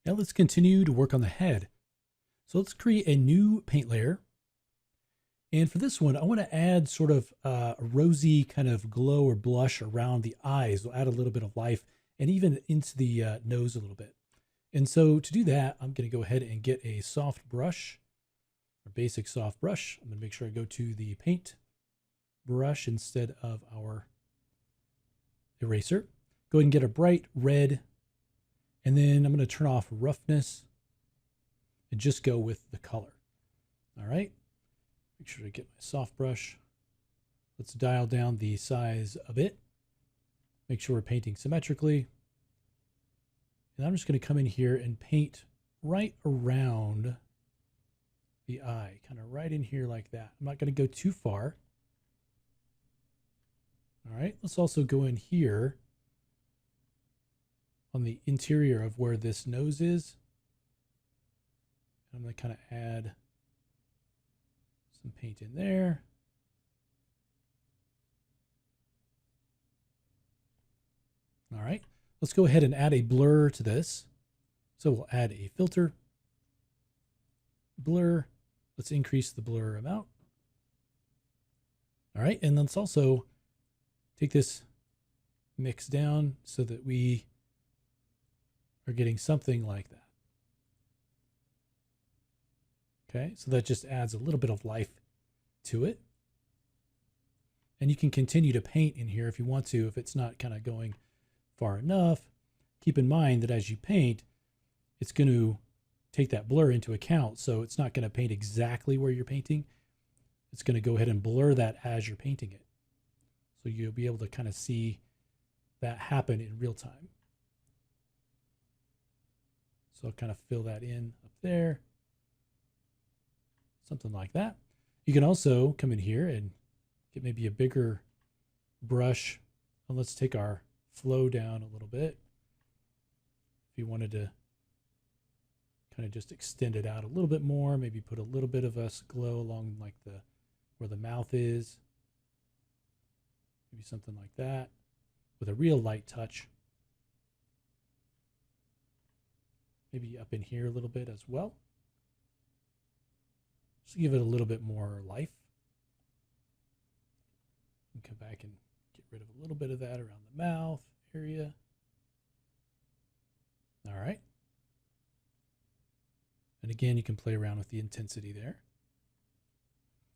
Now let's continue to work on the head. So let's create a new paint layer. And for this one, I want to add sort of a rosy kind of glow or blush around the eyes. We'll add a little bit of life and even into the nose a little bit. And so to do that, I'm going to go ahead and get a soft brush, a basic soft brush. I'm going to make sure I go to the paint brush instead of our eraser. Go ahead and get a bright red, and then I'm going to turn off roughness and just go with the color. All right. Make sure to get my soft brush. Let's dial down the size a bit. Make sure we're painting symmetrically. And I'm just going to come in here and paint right around the eye, kind of right in here like that. I'm not going to go too far. All right, let's also go in here on the interior of where this nose is. I'm going to kind of add some paint in there. All right, let's go ahead and add a blur to this. So we'll add a filter, blur. Let's increase the blur amount. All right, and let's also take this mix down so that we are getting something like that. Okay, so that just adds a little bit of life to it. And you can continue to paint in here if you want to, if it's not kind of going far enough. Keep in mind that as you paint, it's going to take that blur into account. So it's not going to paint exactly where you're painting. It's going to go ahead and blur that as you're painting it. So you'll be able to kind of see that happen in real time. So I'll kind of fill that in up there. Something like that. You can also come in here and get maybe a bigger brush. And let's take our flow down a little bit. If you wanted to kind of just extend it out a little bit more, maybe put a little bit of a glow along like where the mouth is. Maybe something like that with a real light touch. Maybe up in here a little bit as well. Just give it a little bit more life. And come back and get rid of a little bit of that around the mouth area. All right. And again, you can play around with the intensity there.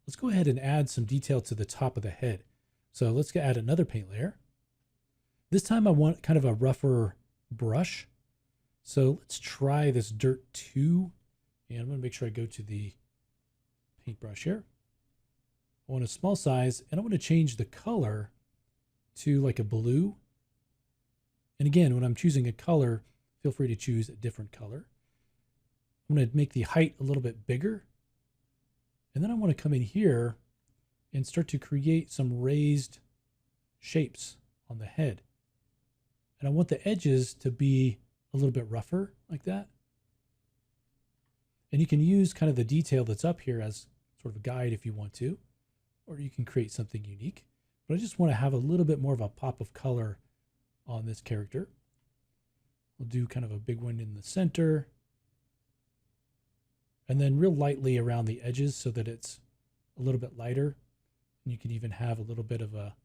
Let's go ahead and add some detail to the top of the head. So let's add another paint layer. This time I want kind of a rougher brush. So let's try this Dirt 2. And I'm going to make sure I go to the paintbrush here. I want a small size, and I want to change the color to like a blue. And again, when I'm choosing a color, feel free to choose a different color. I'm going to make the height a little bit bigger. And then I want to come in here and start to create some raised shapes on the head. And I want the edges to be a little bit rougher like that. And you can use kind of the detail that's up here as sort of a guide if you want to, or you can create something unique. But I just want to have a little bit more of a pop of color on this character. We'll do kind of a big one in the center. And then real lightly around the edges so that it's a little bit lighter. And you can even have a little bit of a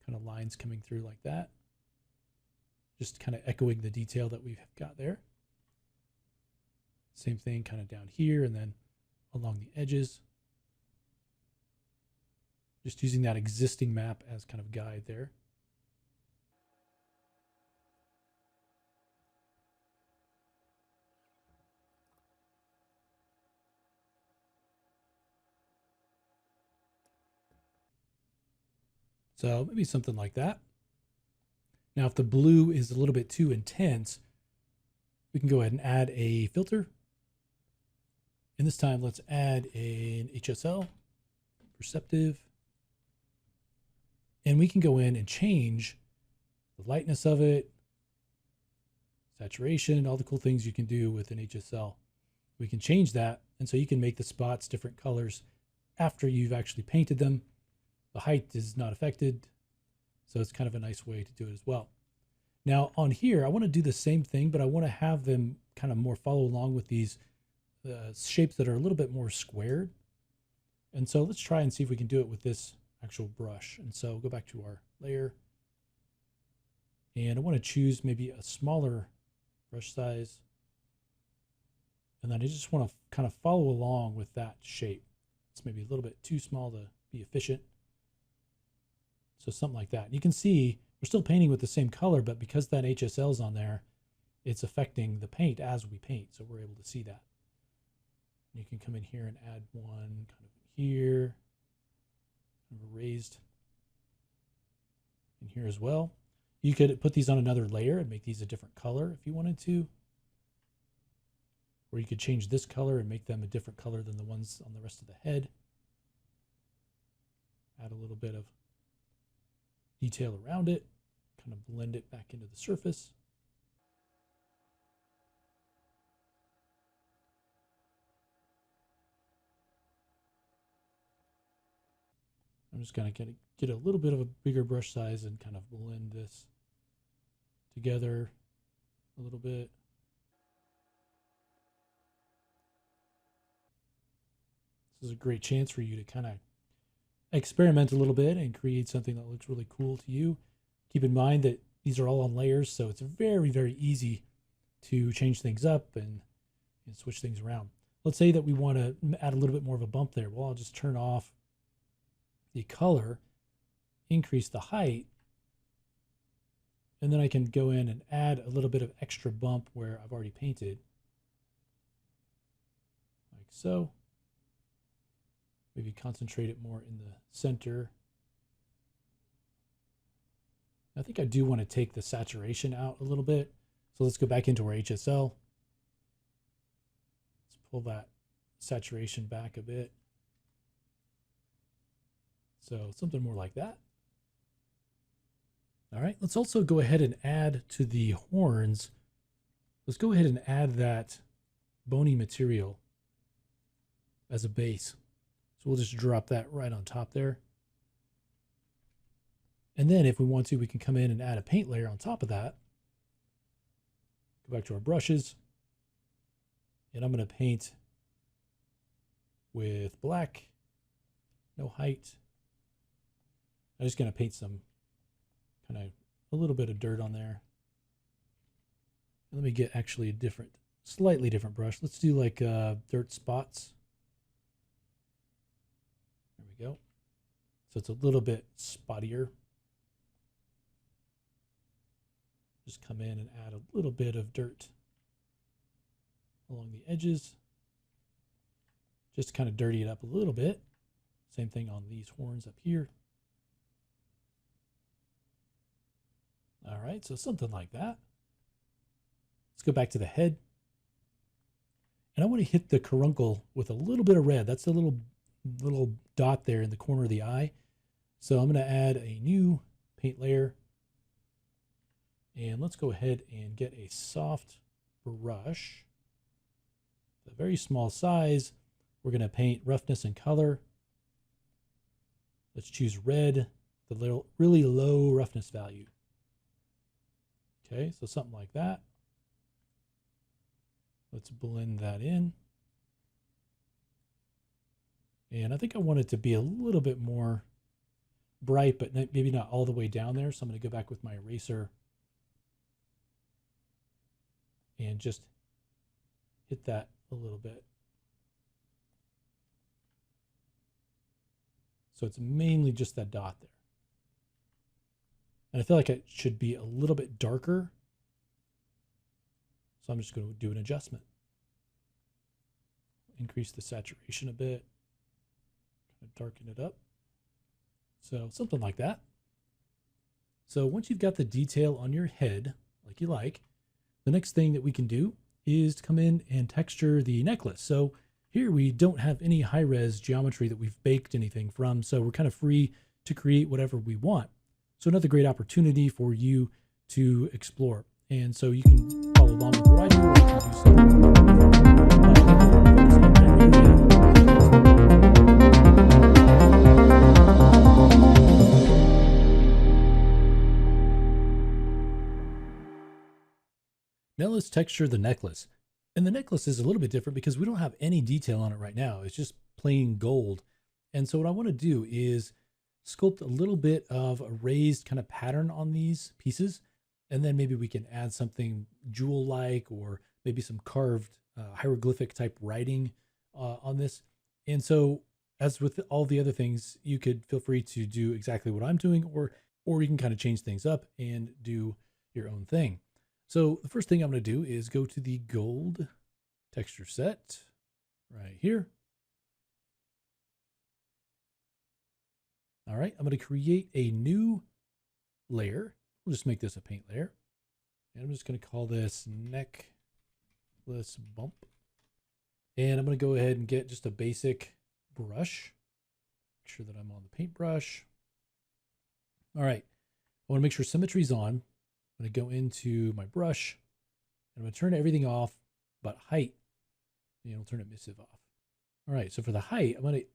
kind of lines coming through like that. Just kind of echoing the detail that we've got there. Same thing kind of down here and then along the edges. Just using that existing map as kind of guide there. So maybe something like that. Now, if the blue is a little bit too intense, we can go ahead and add a filter. And this time, let's add an HSL, perceptive. And we can go in and change the lightness of it, saturation, all the cool things you can do with an HSL. We can change that. And so you can make the spots different colors after you've actually painted them. The height is not affected. So it's kind of a nice way to do it as well. Now on here, I want to do the same thing, but I want to have them kind of more follow along with these shapes that are a little bit more squared. And so let's try and see if we can do it with this actual brush. And so go back to our layer. And I want to choose maybe a smaller brush size. And then I just want to kind of follow along with that shape. It's maybe a little bit too small to be efficient. So something like that. And you can see we're still painting with the same color, but because that HSL is on there, it's affecting the paint as we paint. So we're able to see that. You can come in here and add one kind of here, kind of raised in here as well. You could put these on another layer and make these a different color if you wanted to. Or you could change this color and make them a different color than the ones on the rest of the head. Add a little bit of detail around it, kind of blend it back into the surface. I'm just going to get a little bit of a bigger brush size and kind of blend this together a little bit. This is a great chance for you to kind of experiment a little bit and create something that looks really cool to you. Keep in mind that these are all on layers, so it's very, very easy to change things up and switch things around. Let's say that we want to add a little bit more of a bump there. Well, I'll just turn off the color, increase the height, and then I can go in and add a little bit of extra bump where I've already painted, like so. Maybe concentrate it more in the center. I think I do want to take the saturation out a little bit. So let's go back into our HSL. Let's pull that saturation back a bit. So something more like that. All right, let's also go ahead and add to the horns. Let's go ahead and add that bony material as a base. So we'll just drop that right on top there. And then if we want to, we can come in and add a paint layer on top of that. Go back to our brushes. And I'm going to paint with black, no height. I'm just going to paint some kind of a little bit of dirt on there. Let me get actually a different, slightly different brush. Let's do like dirt spots. There we go. So it's a little bit spottier. Just come in and add a little bit of dirt along the edges. Just to kind of dirty it up a little bit. Same thing on these horns up here. All right, so something like that. Let's go back to the head. And I want to hit the caruncle with a little bit of red. That's the little dot there in the corner of the eye. So I'm going to add a new paint layer. And let's go ahead and get a soft brush. A very small size. We're going to paint roughness and color. Let's choose red, the really low roughness value. Okay, so something like that. Let's blend that in. And I think I want it to be a little bit more bright, but maybe not all the way down there. So I'm going to go back with my eraser and just hit that a little bit. So it's mainly just that dot there. And I feel like it should be a little bit darker. So I'm just going to do an adjustment. Increase the saturation a bit. Kind of darken it up. So something like that. So once you've got the detail on your head, like you like, the next thing that we can do is to come in and texture the necklace. So here we don't have any high-res geometry that we've baked anything from, so we're kind of free to create whatever we want. So another great opportunity for you to explore. And so you can follow along with what I do, or you can do something. Now let's texture the necklace. And the necklace is a little bit different because we don't have any detail on it right now. It's just plain gold. And so what I want to do is sculpt a little bit of a raised kind of pattern on these pieces. And then maybe we can add something jewel-like or maybe some carved hieroglyphic type writing on this. And so as with all the other things, you could feel free to do exactly what I'm doing, or you can kind of change things up and do your own thing. So the first thing I'm going to do is go to the gold texture set right here. All right, I'm going to create a new layer. We'll just make this a paint layer. And I'm just going to call this necklace bump. And I'm going to go ahead and get just a basic brush. Make sure that I'm on the paintbrush. All right, I want to make sure symmetry's on. I'm going to go into my brush. And I'm going to turn everything off but height. And we'll turn emissive off. All right, so for the height, I'm going to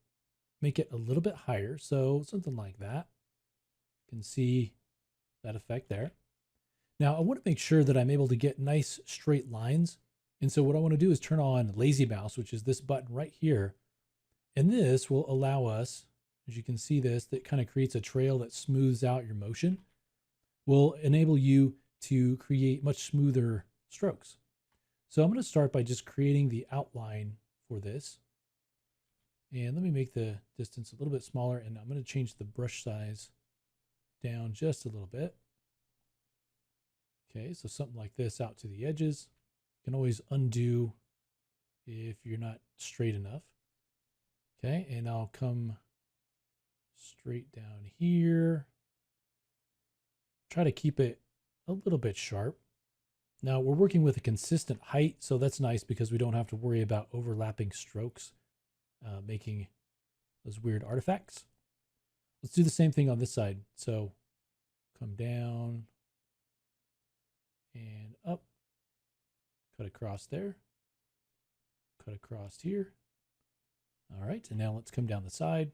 make it a little bit higher. So something like that. You can see that effect there. Now I want to make sure that I'm able to get nice straight lines. And so what I want to do is turn on lazy mouse, which is this button right here. And this will allow us, as you can see this, that kind of creates a trail that smooths out your motion, will enable you to create much smoother strokes. So I'm going to start by just creating the outline for this. And let me make the distance a little bit smaller, and I'm going to change the brush size down just a little bit. Okay, so something like this out to the edges. You can always undo if you're not straight enough. Okay, and I'll come straight down here. Try to keep it a little bit sharp. Now we're working with a consistent height, so that's nice because we don't have to worry about overlapping strokes, making those weird artifacts. Let's do the same thing on this side. So come down and up, cut across there, cut across here. All right, and now let's come down the side.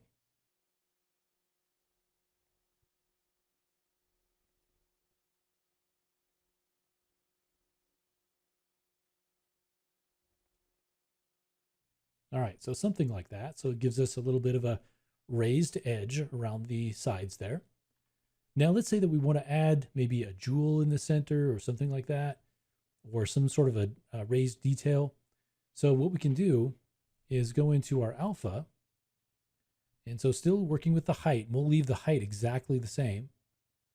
All right, so something like that. So it gives us a little bit of a raised edge around the sides there. Now let's say that we want to add maybe a jewel in the center or something like that, or some sort of a raised detail. So what we can do is go into our alpha. And so still working with the height, we'll leave the height exactly the same.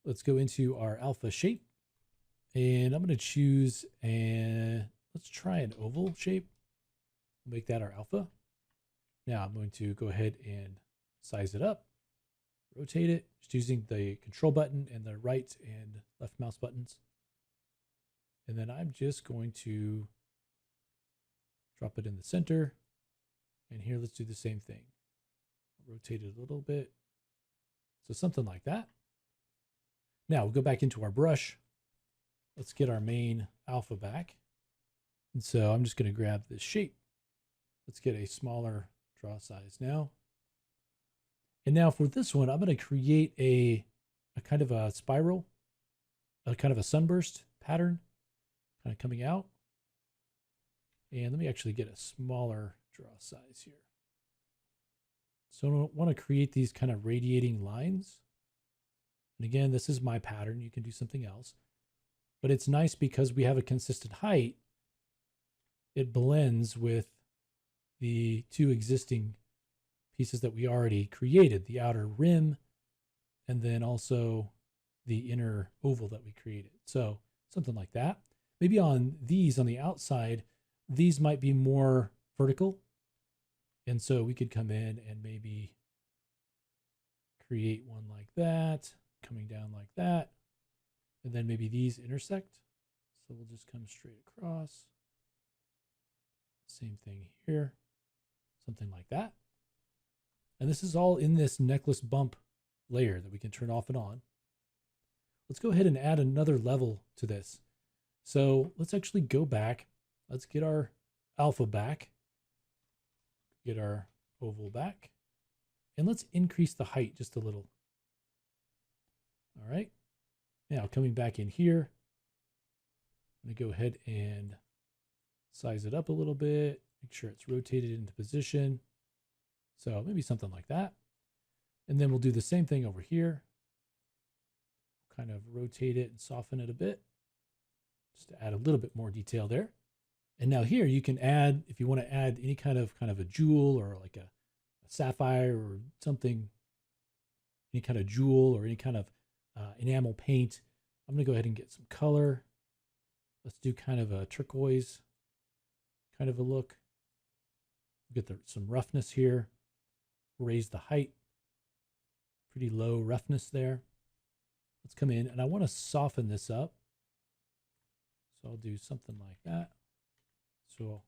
Let's go into our alpha shape. And I'm going to choose, and let's try an oval shape. Make that our alpha. Now I'm going to go ahead and size it up, rotate it, just using the control button and the right and left mouse buttons. And then I'm just going to drop it in the center. And here, let's do the same thing. Rotate it a little bit. So something like that. Now we'll go back into our brush. Let's get our main alpha back. And so I'm just going to grab this shape. Let's get a smaller draw size now. And now for this one, I'm going to create a kind of a spiral, a kind of a sunburst pattern, kind of coming out. And let me actually get a smaller draw size here. So I want to create these kind of radiating lines. And again, this is my pattern. You can do something else. But it's nice because we have a consistent height. It blends with the two existing pieces that we already created, the outer rim, and then also the inner oval that we created. So something like that. Maybe on these on the outside, these might be more vertical. And so we could come in and maybe create one like that, coming down like that. And then maybe these intersect. So we'll just come straight across. Same thing here. Something like that. And this is all in this necklace bump layer that we can turn off and on. Let's go ahead and add another level to this. So let's actually go back. Let's get our alpha back. Get our oval back. And let's increase the height just a little. All right. Now coming back in here. I'm going to go ahead and size it up a little bit, make sure it's rotated into position. So maybe something like that. And then we'll do the same thing over here. Kind of rotate it and soften it a bit, just to add a little bit more detail there. And now here you can add, if you want to add any kind of a jewel or like a sapphire or something, any kind of jewel or any kind of enamel paint. I'm going to go ahead and get some color. Let's do kind of a turquoise kind of a look. Get some roughness here. Raise the height. Pretty low roughness there. Let's come in, and I want to soften this up. So I'll do something like that. So I'll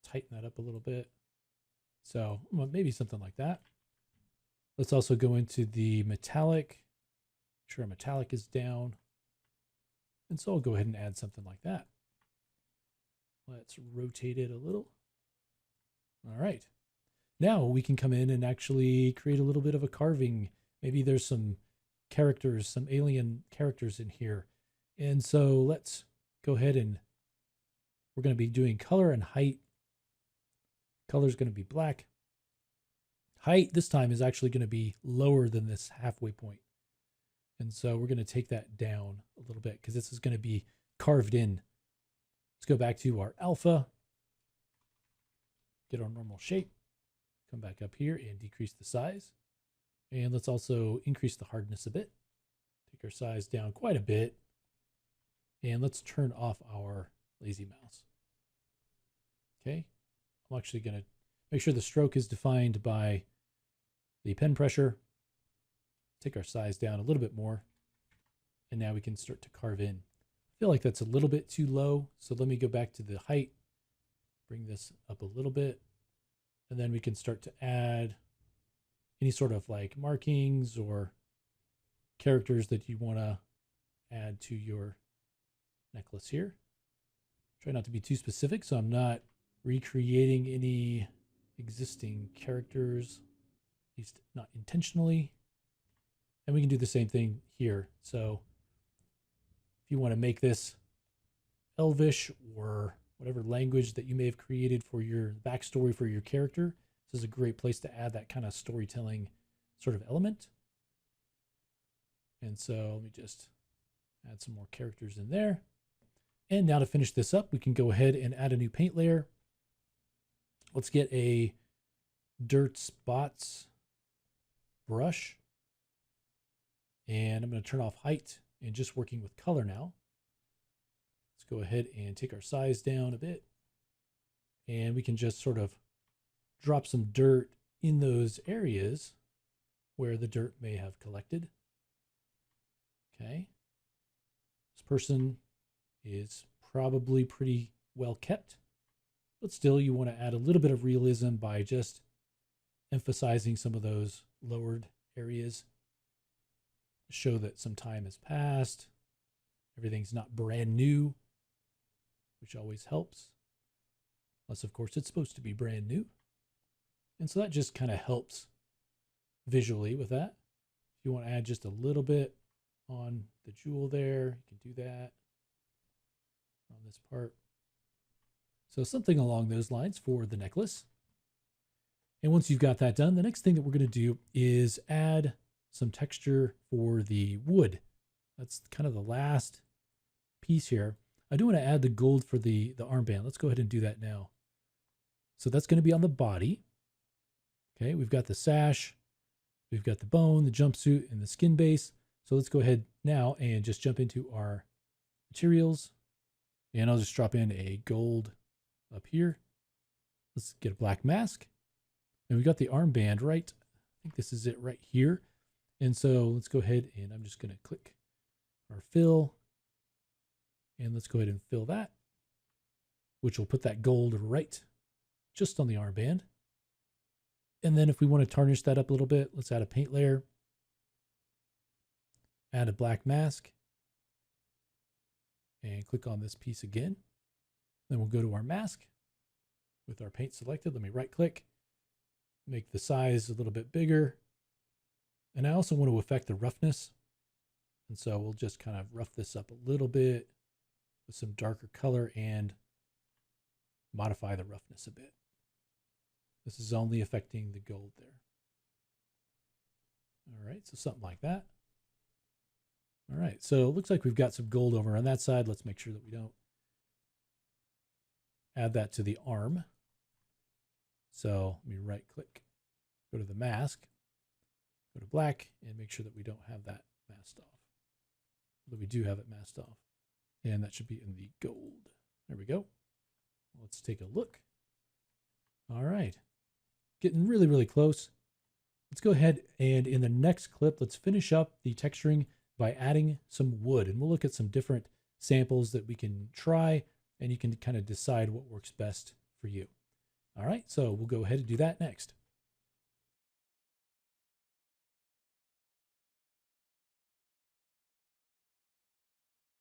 tighten that up a little bit. So maybe something like that. Let's also go into the metallic. Make sure our metallic is down. And so I'll go ahead and add something like that. Let's rotate it a little. All right. Now we can come in and actually create a little bit of a carving. Maybe there's some characters, some alien characters in here. And so let's go ahead and we're going to be doing color and height. Color is going to be black. Height this time is actually going to be lower than this halfway point. And so we're going to take that down a little bit because this is going to be carved in. Let's go back to our alpha. Get our normal shape. Come back up here and decrease the size. And let's also increase the hardness a bit. Take our size down quite a bit. And let's turn off our lazy mouse. Okay. I'm actually going to make sure the stroke is defined by the pen pressure. Take our size down a little bit more. And now we can start to carve in. I feel like that's a little bit too low. So let me go back to the height. Bring this up a little bit. And then we can start to add any sort of like markings or characters that you want to add to your necklace here. Try not to be too specific so I'm not recreating any existing characters, at least not intentionally. And we can do the same thing here. So if you want to make this Elvish or whatever language that you may have created for your backstory for your character, this is a great place to add that kind of storytelling sort of element. And so let me just add some more characters in there. And now to finish this up, we can go ahead and add a new paint layer. Let's get a dirt spots brush. And I'm going to turn off height and just working with color now. Let's go ahead and take our size down a bit. And we can just sort of drop some dirt in those areas where the dirt may have collected. Okay. This person is probably pretty well kept, but still you want to add a little bit of realism by just emphasizing some of those lowered areas. Show that some time has passed. Everything's not brand new, which always helps. Unless, of course, it's supposed to be brand new. And so that just kind of helps visually with that. If you want to add just a little bit on the jewel there, you can do that on this part. So something along those lines for the necklace. And once you've got that done, the next thing that we're going to do is add some texture for the wood. That's kind of the last piece here. I do want to add the gold for the armband. Let's go ahead and do that now. So that's going to be on the body. Okay, we've got the sash, we've got the bone, the jumpsuit, and the skin base. So let's go ahead now and just jump into our materials. And I'll just drop in a gold up here. Let's get a black mask. And we've got the armband right. I think this is it right here. And so let's go ahead and I'm just going to click our fill. And let's go ahead and fill that, which will put that gold right just on the armband. And then if we want to tarnish that up a little bit, let's add a paint layer. Add a black mask. And click on this piece again. Then we'll go to our mask with our paint selected. Let me right click, make the size a little bit bigger. And I also want to affect the roughness. And so we'll just kind of rough this up a little bit with some darker color and modify the roughness a bit. This is only affecting the gold there. All right, so something like that. All right, so it looks like we've got some gold over on that side. Let's make sure that we don't add that to the arm. So let me right click, go to the mask, go to black, and make sure that we don't have that masked off. That we do have it masked off. And that should be in the gold. There we go. Let's take a look. All right, getting really, really close. Let's go ahead and in the next clip, let's finish up the texturing by adding some wood. And we'll look at some different samples that we can try, and you can kind of decide what works best for you. All right, so we'll go ahead and do that next.